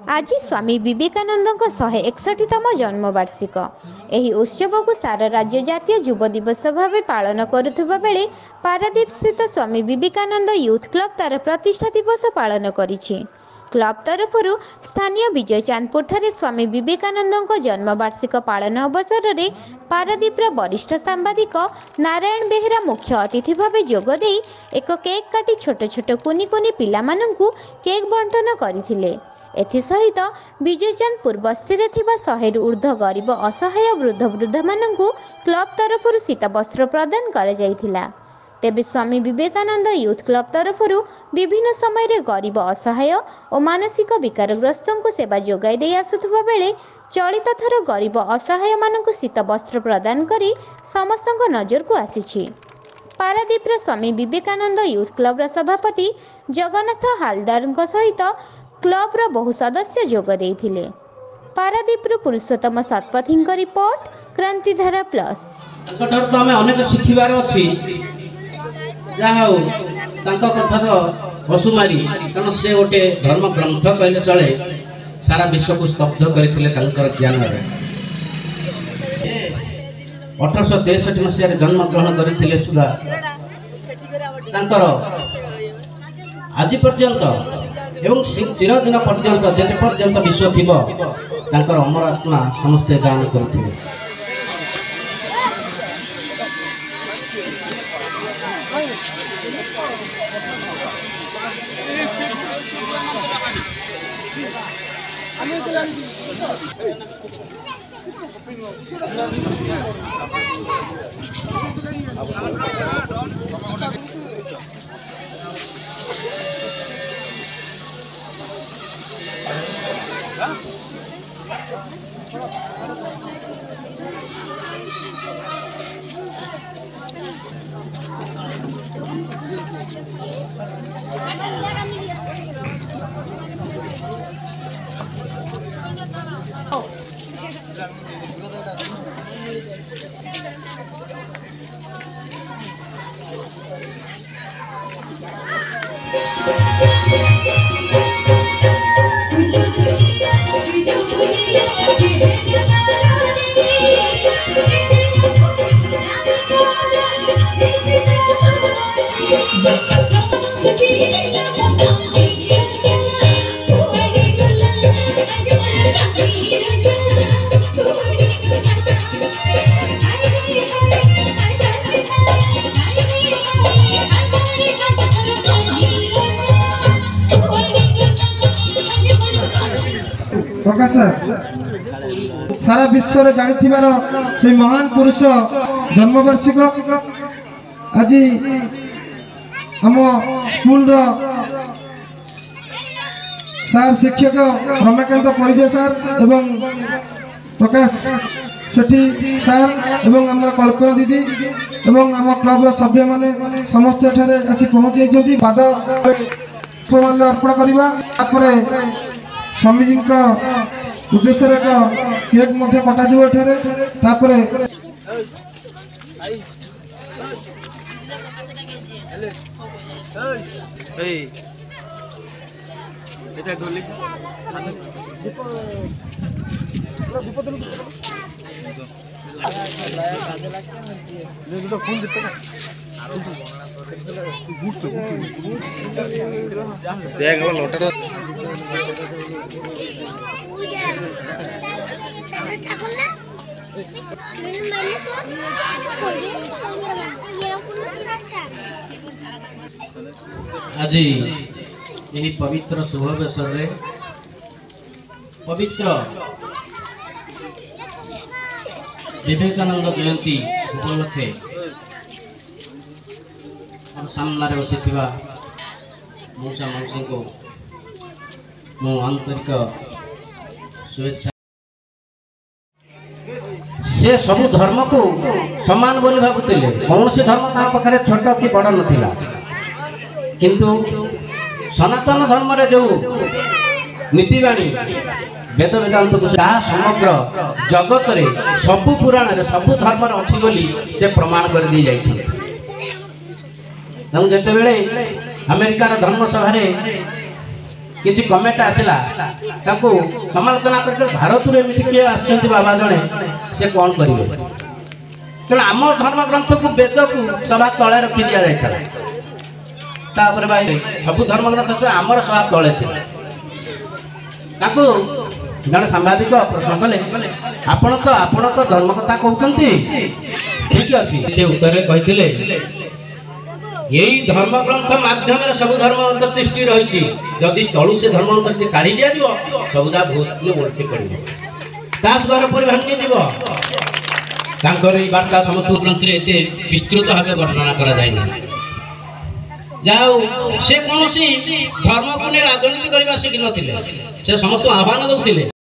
आज स्वामी विवेकानंद 161तम जन्मवार्षिक। ଏହି उत्सव सारा राज्य जातीय युव दिवस भाव पालन करुवा बेले पारादीप स्थित स्वामी विवेकानंद यूथ क्लब तार प्रतिष्ठा दिवस पालन करिछि। क्लब तरफ स्थानीय विजय चांदपुर ठारे स्वामी विवेकानंद जन्मवार्षिक पालन अवसर में पारादीपर वरिष्ठ सांबादिक नारायण बेहेरा मुख्य अतिथि भाव जोगदे एक केक काटी छोट छोट कुनी कुनी पिला माननकु केक बंटन करथिले। एथिसहित विजयचांदपुर बस्ती रे थिबा 100 रु ऊर्ध्व गरीब असहाय वृद्ध वृद्धा माननकु क्लब तरफ शीत वस्त्र प्रदान करा जायथिला। तेबे स्वामी विवेकानंद यूथ क्लब तरफ विभिन्न समय रे गरीब असहाय और मानसिक विकारग्रस्त को सेवा जोगाई दे आसुथबा बेले चलित थर गरीब असहाय माननकु शीत वस्त्र प्रदान करी समस्तक नजर को आसीछि। पारादीपर स्वामी विवेकानंद यूथ क्लब सभापति जगन्नाथ हालदार सहित क्लब रो बहु सदस्य जोग देइथिले। पारादीपर पुरुषोत्तम सतपथी रिपोर्ट क्रांतिधारा प्लस। तो हमें अनेक शिखिबार अछि जाहा तांको कथार वसुमारी कारण से गोटे धर्म ग्रंथ कहले चले सारा विश्व को स्तब्ध करथिले तांकर ज्ञान रे। 1863 मसीह जन्म ग्रहण करथिले सुधा तांकर आज पर्यंत एवं चिरदिन पर्यंत जेते पर्यंत विश्व थिबो तांकर अमर आत्मा समस्त गान करथिले। सारा विश्व रे जानी थिबार से महान पुरुष जन्मवार्षिक आज हम स्कूल रो सार शिक्षक रमाकांत परिजय सार एवं प्रकाश सेठी सार एवं आम कल्पना दीदी एवं आम क्लब रो सभ्य माने समस्त एठारे आसी पहुंची जति पाद पुष्पमाल्य अर्पण करबा तापरे स्वामीजी का उद्देश्य केक कटा तापरे आज यही पवित्र शुभावेशर रे पवित्र विवेकानंद जयंती उपलक्षे सामने बसी मौसा मौसी को मो आंतरिक शुभेच्छा। से सबु धर्म को समान बोली भावुले कौन सी धर्म पाखे छोट कि बड़ नाला किंतु सनातन धर्म रे जो नीतिवाणी वेद वेदांत को समग्र जगत रे सबु पुराण रे सबु धर्म अच्छी बोली से प्रमाण कर दी जाइए। जिते बेले अमेरिकार धर्मसभा किसी कमेंट आसला समालोचना कर भारत एमती किए आसुँच बाबा जड़े से कौन करेंगे तेणु आम धर्म ग्रंथ को वेद को सभा तले रखी दि जापर भाई सब धर्म ग्रंथ आमर सभा तले थे जड़े सांबादिक प्रश्न कले आपण तो धर्म कथा कहते ठीक अच्छे से उत्तर कहते यही धर्म ग्रंथ माध्यम सब धर्म अंतर्दृष्टि रही जदि तलु से धर्म अंतर्दृष्टि काढ़ी दि जाव सबुदा भूत ओढ़ी पड़े दास घर पर भांगी जीव वार्ता समस्त ग्रंथ एत विस्तृत भाव वर्णना करा जाओ से कौन धर्म को नहीं राजनीति करने शिखी नथिले से समस्त आह्वान दौले